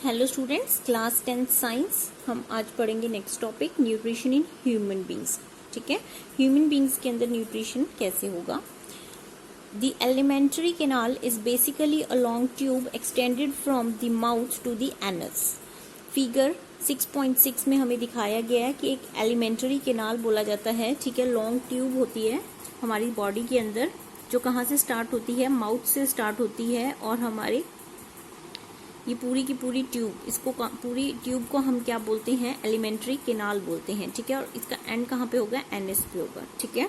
Hello students, class 10 science. हम आज पढ़ेंगे next topic nutrition in human beings. ठीक है, ह्यूमन बींग्स के अंदर न्यूट्रिशन कैसे होगा। The alimentary canal is basically a long tube extended from the mouth to the anus. Figure 6.6 में हमें दिखाया गया है कि एक एलिमेंट्री कैनाल बोला जाता है। ठीक है, लॉन्ग ट्यूब होती है हमारी बॉडी के अंदर, जो कहाँ से स्टार्ट होती है, माउथ से स्टार्ट होती है, और हमारे ये पूरी की पूरी ट्यूब, इसको पूरी ट्यूब को हम क्या बोलते हैं, एलिमेंट्री कैनाल बोलते हैं। ठीक है, और इसका एंड कहाँ पे होगा, एनएस पे होगा। ठीक है,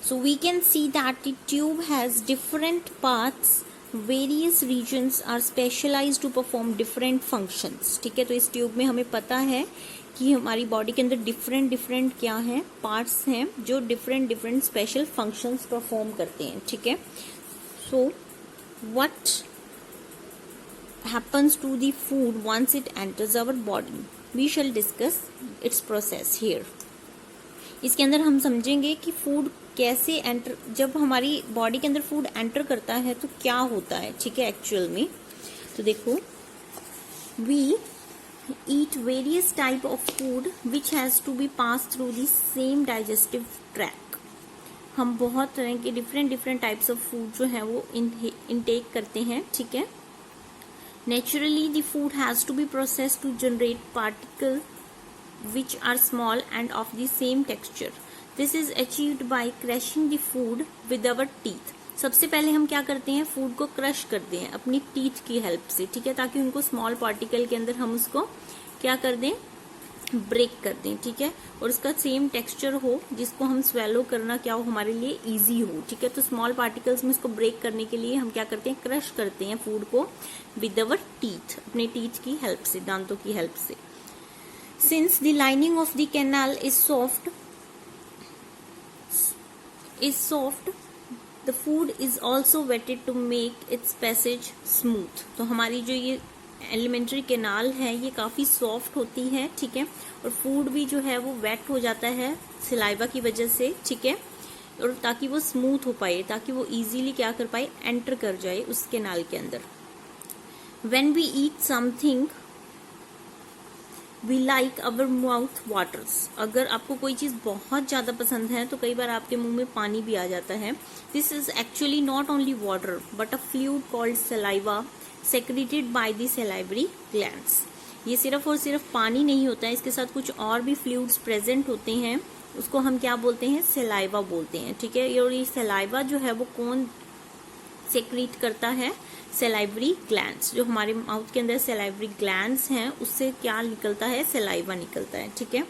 so we can see that the tube has different parts, various regions are specialised to perform different functions. ठीक है, तो इस ट्यूब में हमें पता है कि हमारी बॉडी के अंदर डिफरेंट क्या है, पार्ट्स हैं जो डिफरेंट स्पेशल फंक्शंस परफॉर्म करते हैं। ठीक है, so what happens to the food once it enters our body, we shall discuss its process here. इसके अंदर हम समझेंगे कि फूड कैसे एंटर, जब हमारी बॉडी के अंदर फूड एंटर करता है तो क्या होता है। ठीक है, एक्चुअल में तो देखो, we eat various type of food which has to be passed through the same digestive tract. हम बहुत तरह के डिफरेंट टाइप्स ऑफ फूड जो है वो इनटेक करते हैं। ठीक है, naturally the food has to be processed to generate particles which are small and of the same texture. This is achieved by crushing the food with our teeth. सबसे पहले हम क्या करते हैं, फूड को क्रश करते हैं अपनी टीथ की हेल्प से। ठीक है, ताकि उनको स्मॉल पार्टिकल के अंदर हम उसको क्या कर दें, ब्रेक कर दें। ठीक है, और उसका सेम टेक्सचर हो जिसको हम स्वेलो करना क्या हो, हमारे लिए इजी हो। ठीक है, तो स्मॉल पार्टिकल्स में इसको ब्रेक करने के लिए हम क्या करते हैं, क्रश करते हैं फूड को विद अवर टीथ, अपने टीथ की हेल्प से, दांतों की हेल्प से। Since the lining of the canal is soft the food is also wetted to make its passage smooth. तो हमारी जो ये एलिमेंट्री कैनाल है ये काफी सॉफ्ट होती है। ठीक है, और फूड भी जो है वो वेट हो जाता है सलाइवा की वजह से। ठीक है, और ताकि वो स्मूथ हो पाए, ताकि वो इजीली क्या कर पाए, एंटर कर जाए उस कैनाल के अंदर। When we eat something we like our mouth waters. अगर आपको कोई चीज बहुत ज्यादा पसंद है तो कई बार आपके मुंह में पानी भी आ जाता है। This is actually not only water but a fluid called saliva secreted by the salivary glands. ये सिर्फ और सिर्फ पानी नहीं होता है, इसके साथ कुछ और भी फ्लूइड्स प्रेजेंट होते हैं, उसको हम क्या बोलते हैं, सलाइवा बोलते हैं। ठीक है, और ये सलाइवा जो है वो कौन सेक्रीट करता है, सलाइवरी ग्लैंड्स। जो हमारे माउथ के अंदर सलाइवरी ग्लैंड्स हैं उससे क्या निकलता है, सलाइवा निकलता है। ठीक है,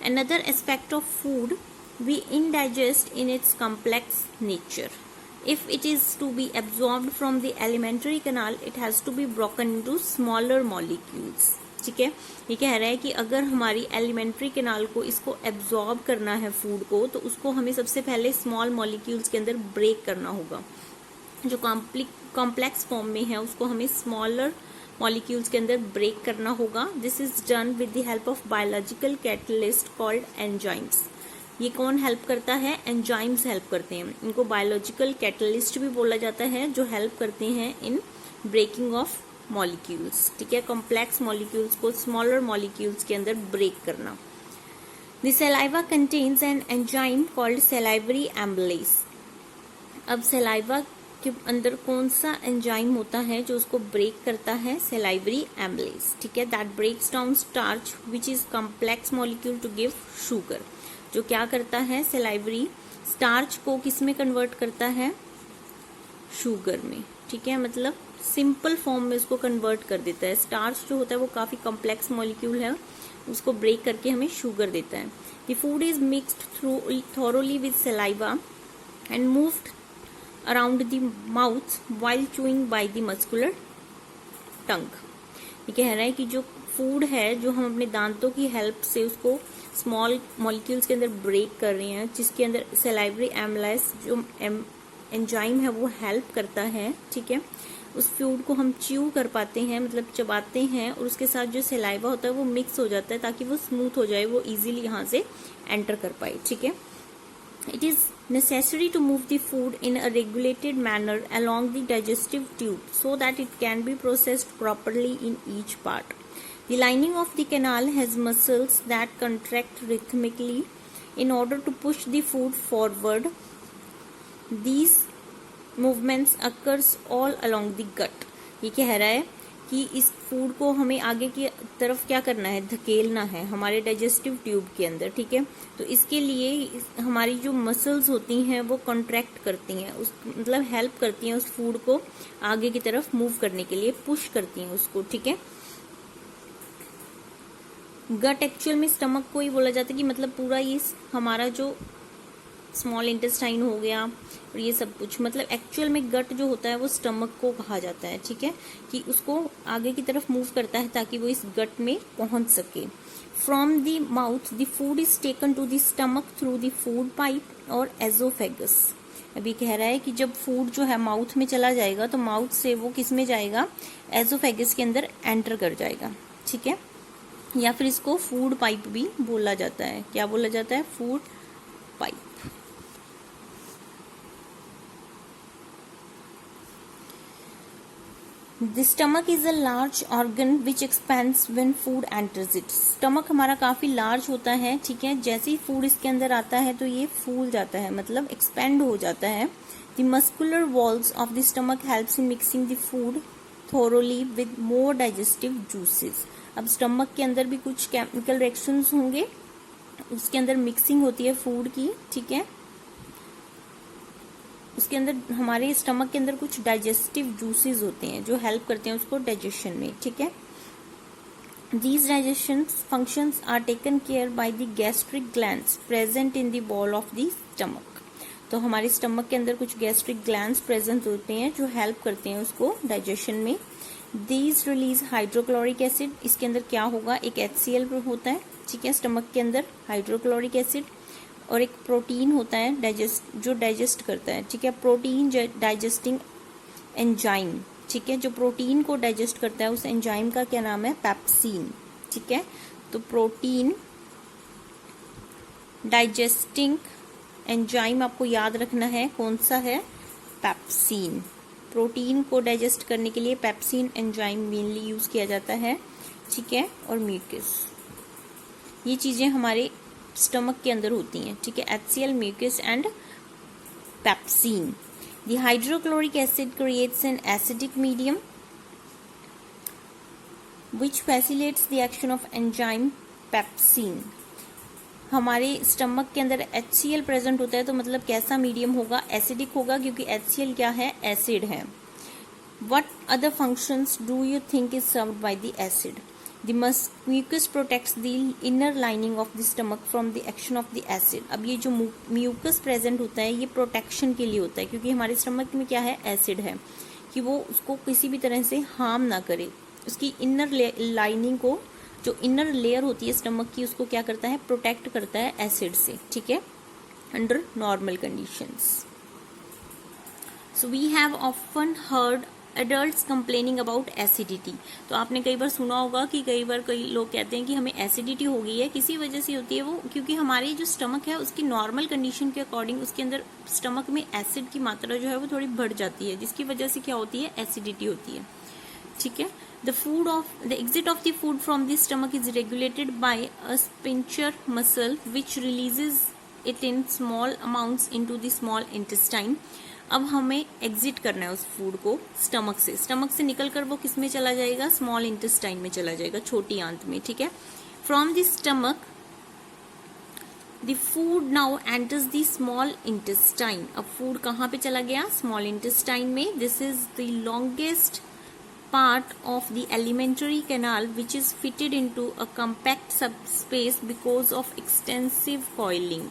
another aspect of food we indigest in its complex nature. If it is to be absorbed from the alimentary canal, it has to be broken into smaller molecules. ठीक है, ये कह रहा है कि अगर हमारी एलिमेंट्री कैनाल को इसको एब्जॉर्ब करना है फूड को, तो उसको हमें सबसे पहले स्मॉल मॉलिक्यूल्स के अंदर ब्रेक करना होगा। जो कॉम्प्लेक्स फॉर्म में है उसको हमें स्मॉलर मॉलिक्यूल्स के अंदर ब्रेक करना होगा। This is done with the help of biological catalyst called enzymes. ये कौन हेल्प करता है, एंजाइम्स हेल्प करते हैं। इनको बायोलॉजिकल कैटलिस्ट भी बोला जाता है, जो हेल्प करते हैं इन ब्रेकिंग ऑफ मॉलिक्यूल्स। ठीक है, कॉम्प्लेक्स मॉलिक्यूल्स को स्मॉलर मॉलिक्यूल्स के अंदर ब्रेक करना। The saliva contains an enzyme called salivary amylase. अब सलाइवा के अंदर कौन सा एंजाइम होता है जो उसको ब्रेक करता है, सलाइवरी एम्बलेस। ठीक है, that breaks down starch which is complex molecule to give sugar. जो क्या करता है, सलाइवरी स्टार्च को किस में कन्वर्ट करता है, शुगर में। ठीक है, मतलब सिंपल फॉर्म में उसको कन्वर्ट कर देता है। स्टार्च जो होता है वो काफी कॉम्प्लेक्स मॉलिक्यूल है, उसको ब्रेक करके हमें शुगर देता है। The food is mixed thoroughly with saliva and moved around the mouth while chewing by the muscular tongue. ये कह रहा है कि जो फूड है जो हम अपने दांतों की हेल्प से उसको स्मॉल मॉलिक्यूल्स के अंदर ब्रेक कर रहे हैं, जिसके अंदर सलाइवरी एम्बलेस जो एंजाइम है वो हेल्प करता है। ठीक है, उस फूड को हम च्यू कर पाते हैं, मतलब चबाते हैं, और उसके साथ जो सलाइवा होता है वो मिक्स हो जाता है ताकि वो स्मूथ हो जाए, वो इजीली यहाँ से एंटर कर पाए। ठीक है, It is necessary to move the food in a regulated manner along the digestive tube so that it can be processed properly in each part. The lining of the canal has muscles that contract rhythmically in order to push the food forward. These movements occurs all along the gut. ये कह रहा है कि इस food को हमें आगे की तरफ क्या करना है, धकेलना है हमारे डाइजेस्टिव ट्यूब के अंदर, ठीक है। तो इसके लिए हमारी जो मसल्स होती हैं वो कॉन्ट्रैक्ट करती हैं, उस मतलब हेल्प करती हैं उस फूड को आगे की तरफ मूव करने के लिए, पुश करती हैं उसको, ठीक है। गट एक्चुअल में स्टमक को ही बोला जाता है कि मतलब पूरा ये हमारा जो स्मॉल इंटेस्टाइन हो गया और ये सब कुछ, मतलब एक्चुअल में गट जो होता है वो स्टमक को कहा जाता है, ठीक है, कि उसको आगे की तरफ मूव करता है ताकि वो इस गट में पहुंच सके। From the mouth the food is taken to the stomach through the food pipe और एजोफेगस। अभी कह रहा है कि जब फूड जो है माउथ में चला जाएगा तो माउथ से वो किस में जाएगा, एजोफेगस के अंदर एंटर कर जाएगा, ठीक है। या फिर इसको फूड पाइप भी बोला जाता है। क्या बोला जाता है? Food pipe. The stomach is a large organ which expands when food enters it. Stomach हमारा काफी लार्ज होता है, ठीक है। जैसे ही फूड इसके अंदर आता है तो ये फूल जाता है, मतलब एक्सपेंड हो जाता है। The muscular walls of the stomach helps in mixing the food thoroughly with more digestive juices. अब स्टमक के अंदर भी कुछ केमिकल रिएक्शंस होंगे, उसके अंदर मिक्सिंग होती है फूड की, ठीक है। उसके अंदर हमारे स्टमक के अंदर कुछ डाइजेस्टिव जूसेस होते हैं जो हेल्प करते हैं उसको डाइजेशन में, ठीक है। These digestion functions are taken care by the gastric glands present in the wall of the stomach. तो हमारे स्टमक के अंदर कुछ गैस्ट्रिक ग्लैंड्स प्रेजेंट होते हैं जो हेल्प करते हैं उसको डाइजेशन में। These release hydrochloric acid. इसके अंदर क्या होगा, एक HCl होता है, ठीक है, स्टमक के अंदर हाइड्रोक्लोरिक एसिड, और एक प्रोटीन होता है जो डाइजेस्ट करता है, ठीक है, प्रोटीन डाइजेस्टिंग एंजाइम, ठीक है, जो प्रोटीन को डाइजेस्ट करता है उस एंजाइम का क्या नाम है, पेप्सिन, ठीक है। तो प्रोटीन डाइजेस्टिंग एंजाइम आपको याद रखना है, कौन सा है, पेप्सिन। प्रोटीन को डाइजेस्ट करने के लिए पेप्सिन एंजाइम मेनली यूज किया जाता है, ठीक है। और म्यूकस, ये चीजें हमारे स्टमक के अंदर होती हैं, ठीक है, HCl, mucus and pepsin. The hydrochloric acid creates an acidic medium which facilitates the action of enzyme pepsin. हमारे स्टमक के अंदर HCl प्रेजेंट होता है तो मतलब कैसा मीडियम होगा, एसिडिक होगा, क्योंकि HCl क्या है, एसिड है। What other functions do you think is served by the acid? The mucus protects the inner lining of the stomach from the action of the acid. अब ये जो म्यूकस प्रेजेंट होता है ये प्रोटेक्शन के लिए होता है, क्योंकि हमारे स्टमक में क्या है, एसिड है, कि वो उसको किसी भी तरह से हार्म ना करे। उसकी इनर लाइनिंग को, जो इनर लेयर होती है स्टमक की, उसको क्या करता है, प्रोटेक्ट करता है एसिड से, ठीक है, under normal conditions. So we have often heard adults complaining about acidity. तो आपने कई बार सुना होगा कि कई बार कई लोग कहते हैं कि हमें एसिडिटी हो गई है, किसी वजह से होती है वो, क्योंकि हमारी जो स्टमक है उसकी नॉर्मल कंडीशन के अकॉर्डिंग उसके अंदर स्टमक में एसिड की मात्रा जो है वो थोड़ी बढ़ जाती है, जिसकी वजह से क्या होती है, एसिडिटी होती है, ठीक है। The exit of the food from the stomach is regulated by a sphincter muscle which releases it in small amounts into the small intestine. अब हमें एग्जिट करना है उस फूड को स्टमक से निकलकर वो किस में चला जाएगा, स्मॉल इंटेस्टाइन में चला जाएगा, छोटी आंत में, ठीक है। From the stomach the food now enters the small intestine. अब फूड कहाँ पे चला गया, स्मॉल इंटेस्टाइन में। This is the longest part of the alimentary canal which is fitted into a compact subspace because of extensive coiling.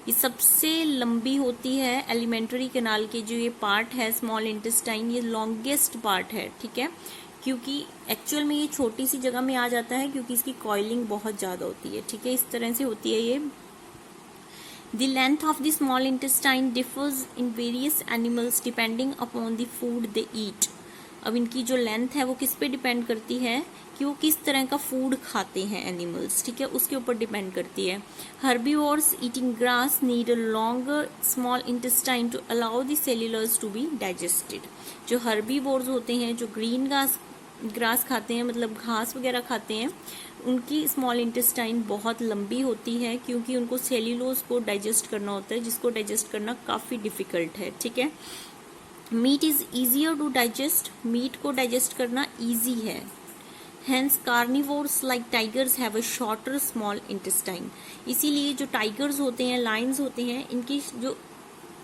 ये सबसे लंबी होती है एलिमेंट्री कैनाल की जो ये पार्ट है स्मॉल इंटेस्टाइन, ये लॉन्गेस्ट पार्ट है, ठीक है, क्योंकि एक्चुअल में ये छोटी सी जगह में आ जाता है क्योंकि इसकी कॉइलिंग बहुत ज्यादा होती है, ठीक है, इस तरह से होती है ये। The length of the small intestine differs in various animals depending upon the food they eat. अब इनकी जो लेंथ है वो किस पे डिपेंड करती है कि वो किस तरह का फूड खाते हैं एनिमल्स, ठीक है, उसके ऊपर डिपेंड करती है। Herbivores eating grass need a longer small intestine to allow the cellulose to be digested. जो हर्बीवोर्स होते हैं, जो ग्रीन ग्रास खाते हैं, मतलब घास वगैरह खाते हैं, उनकी स्मॉल इंटेस्टाइन बहुत लंबी होती है क्योंकि उनको सेल्यूलोज को डाइजेस्ट करना होता है, जिसको डाइजेस्ट करना काफ़ी डिफिकल्ट है, ठीक है। Meat is easier to digest, meat को डाइजेस्ट करना ईजी है। Hence carnivores like tigers have a shorter small intestine। इसीलिए जो टाइगर्स होते हैं, लायंस होते हैं, इनकी जो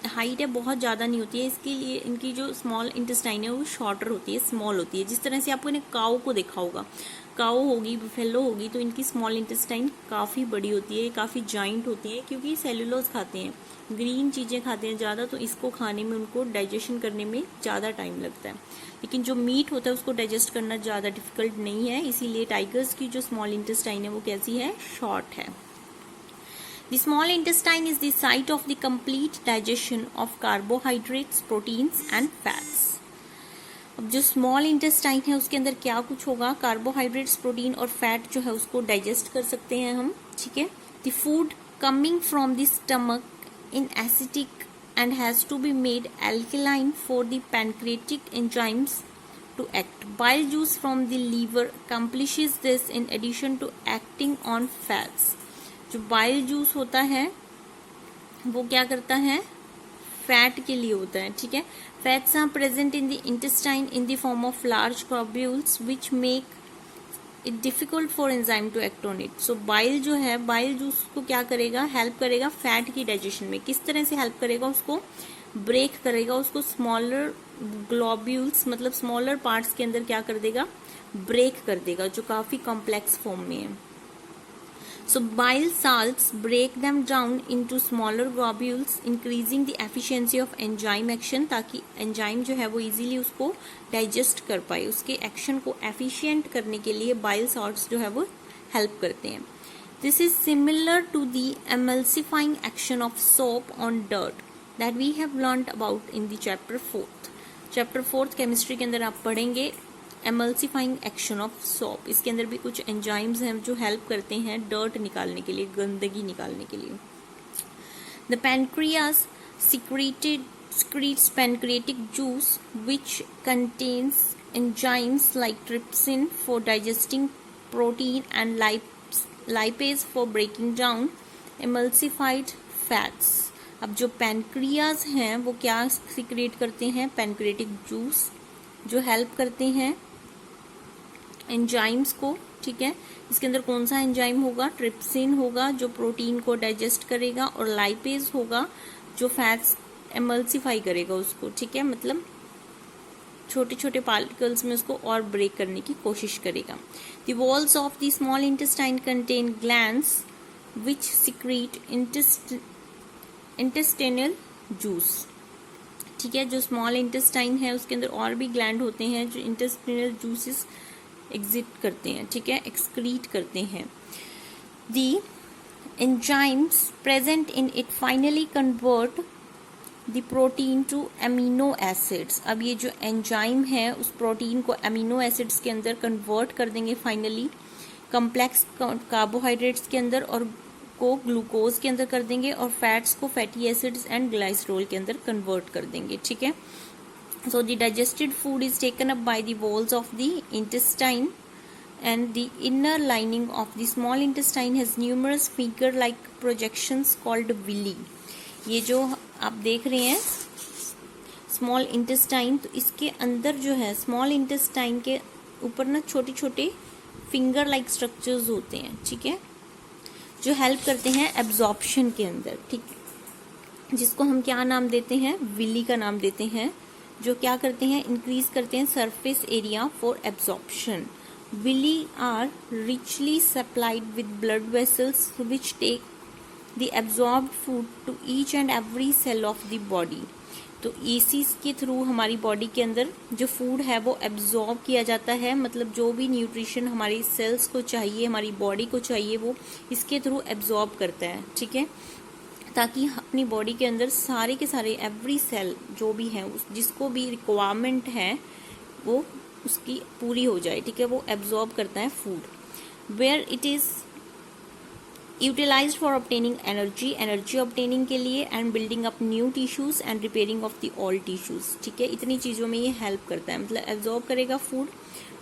हाइट है बहुत ज़्यादा नहीं होती है, इसके लिए इनकी जो स्मॉल इंटेस्टाइन है वो शॉर्टर होती है, स्मॉल होती है। जिस तरह से आपको इन्हें काऊ को देखा होगा, काऊ होगी, बुफेलो होगी, तो इनकी स्मॉल इंटेस्टाइन काफ़ी बड़ी होती है, काफ़ी जाइंट होती है, क्योंकि सेल्यूलोज खाते हैं, ग्रीन चीज़ें खाते हैं ज़्यादा, तो इसको खाने में उनको डाइजेशन करने में ज़्यादा टाइम लगता है। लेकिन जो मीट होता है उसको डाइजेस्ट करना ज़्यादा डिफिकल्ट नहीं है, इसीलिए टाइगर्स की जो स्मॉल इंटेस्टाइन है वो कैसी है, शॉर्ट है। The small intestine is the site of the complete digestion of carbohydrates, proteins and fats। अब जो स्मॉल इंटेस्टाइन है उसके अंदर क्या कुछ होगा, कार्बोहाइड्रेट्स, प्रोटीन और फैट जो है उसको डाइजेस्ट कर सकते हैं हम, ठीक है। The food coming from the stomach in acidic and has to be made alkaline for the pancreatic enzymes to act। Bile juice from the liver accomplishes this in addition to acting on fats। जो bile juice होता है वो क्या करता है, fat के लिए होता है, ठीक है। Fats are present in the intestine in the form of large globules which make it difficult for enzyme to act on it. So bile जो है, बाइल जूस को क्या करेगा, हेल्प करेगा फैट की डाइजेशन में। किस तरह से हेल्प करेगा, उसको ब्रेक करेगा, उसको स्मॉलर ग्लोब्यूल्स मतलब स्मॉलर पार्ट्स के अंदर क्या कर देगा, ब्रेक कर देगा, जो काफी कॉम्प्लेक्स फॉर्म में है। So bile salts break them down into smaller globules, increasing the efficiency of enzyme action, ताकि एंजाइम जो है वो इजीली उसको डाइजेस्ट कर पाए। उसके एक्शन को एफिशिएंट करने के लिए बाइल सॉल्ट्स जो है वो हेल्प करते हैं। This is similar to the emulsifying action of soap on dirt that we have learned about in the chapter 4। Chapter 4 chemistry के अंदर आप पढ़ेंगे एमल्सिफाइंग एक्शन ऑफ सोप। इसके अंदर भी कुछ एंजाइम्स हैं जो हेल्प करते हैं डर्ट निकालने के लिए, गंदगी निकालने के लिए। The pancreas secretes pancreatic juice which contains enzymes like trypsin for digesting protein and lipase for breaking down emulsified fats। अब जो पैनक्रियाज हैं वो क्या सिक्रेट करते हैं, पैनक्रेटिक जूस, जो हेल्प करते हैं एंजाइम्स को, ठीक है। इसके अंदर कौन सा एंजाइम होगा, ट्रिप्सिन होगा जो प्रोटीन को डाइजेस्ट करेगा, और लाइपेज होगा जो फैट्स एमल्सिफाई करेगा उसको, ठीक है, मतलब छोटे छोटे पार्टिकल्स में उसको और ब्रेक करने की कोशिश करेगा। The walls of the small intestine contain glands which secrete intestinal juice, ठीक है। जो स्मॉल इंटेस्टाइन है उसके अंदर और भी ग्लैंड होते हैं जो इंटेस्टिनल जूसेस एग्जिट करते हैं, ठीक है, एक्सक्रीट करते हैं। The enzymes present in it finally convert the protein to amino acids. अब ये जो एंजाइम है उस प्रोटीन को एमिनो एसिड्स के अंदर कन्वर्ट कर देंगे फाइनली, कॉम्प्लेक्स कार्बोहाइड्रेट्स के अंदर, और को ग्लूकोज के अंदर कर देंगे, और फैट्स को फैटी एसिड्स एंड ग्लाइसरोल के अंदर कन्वर्ट कर देंगे, ठीक है। So the digested food is taken up by the walls of the intestine, and the inner lining of the small intestine has numerous finger-like projections called villi। ये जो आप देख रहे हैं स्मॉल इंटेस्टाइन, तो इसके अंदर जो है स्मॉल इंटेस्टाइन के ऊपर ना छोटे छोटे फिंगर लाइक स्ट्रक्चर्स होते हैं, ठीक है, जो हेल्प करते हैं एब्जॉर्प्शन के अंदर, ठीक है, जिसको हम क्या नाम देते हैं, विली का नाम देते हैं, जो क्या करते हैं, इंक्रीज करते हैं surface area for absorption. Villi are richly supplied with blood vessels which take the absorbed food to each and every cell of the body. तो इसी के थ्रू हमारी बॉडी के अंदर जो फूड है वो एब्जॉर्ब किया जाता है, मतलब जो भी न्यूट्रिशन हमारी सेल्स को चाहिए, हमारी बॉडी को चाहिए, वो इसके थ्रू एब्जॉर्ब करता है, ठीक है, ताकि अपनी बॉडी के अंदर सारे के सारे एवरी सेल जो भी है जिसको भी रिक्वायरमेंट है वो उसकी पूरी हो जाए, ठीक है, वो एब्जॉर्ब करता है food. Where it is utilised for obtaining energy, energy obtaining के लिए, and building up new tissues and repairing of the old tissues, ठीक है, इतनी चीज़ों में ये हेल्प करता है। मतलब एब्जॉर्ब करेगा फूड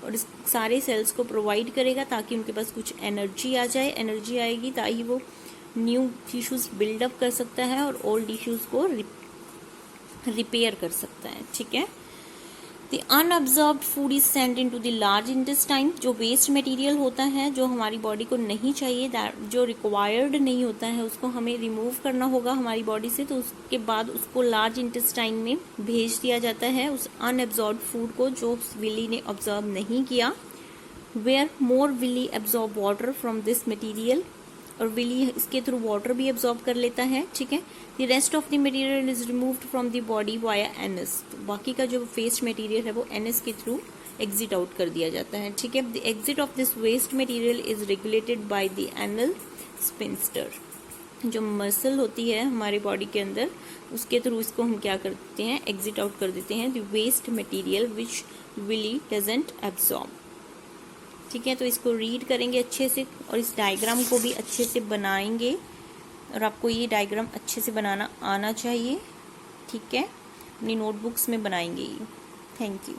और इस सारे सेल्स को प्रोवाइड करेगा ताकि उनके पास कुछ एनर्जी आ जाए, एनर्जी आएगी ताकि वो न्यू टिश्यूज बिल्डअप कर सकता है और ओल्ड टिश्यूज को रिपेयर कर सकता है, ठीक है। The unabsorbed food is sent into the large intestine, जो वेस्ट मटेरियल होता है जो हमारी बॉडी को नहीं चाहिए, जो रिक्वायर्ड नहीं होता है, उसको हमें रिमूव करना होगा हमारी बॉडी से, तो उसके बाद उसको लार्ज इंटेस्टाइन में भेज दिया जाता है, उस अनअब्जॉर्ब्ड फूड को जो विली ने ऑब्जॉर्व नहीं किया। Where more villi absorb water from this material, और विली इसके थ्रू वाटर भी एब्जॉर्ब कर लेता है, ठीक है। The rest of the material is removed from the body via anus, तो बाकी का जो वेस्ट मटेरियल है वो एनस के थ्रू एग्जिट आउट कर दिया जाता है, ठीक है। The exit of this waste material is regulated by the anal sphincter, जो मसल होती है हमारे बॉडी के अंदर, उसके थ्रू इसको हम क्या करते हैं, एग्जिट आउट कर देते हैं, the waste material which villi doesn't absorb, ठीक है। तो इसको रीड करेंगे अच्छे से और इस डायग्राम को भी अच्छे से बनाएंगे, और आपको ये डायग्राम अच्छे से बनाना आना चाहिए, ठीक है, अपनी नोटबुक्स में बनाएंगे ये। Thank you.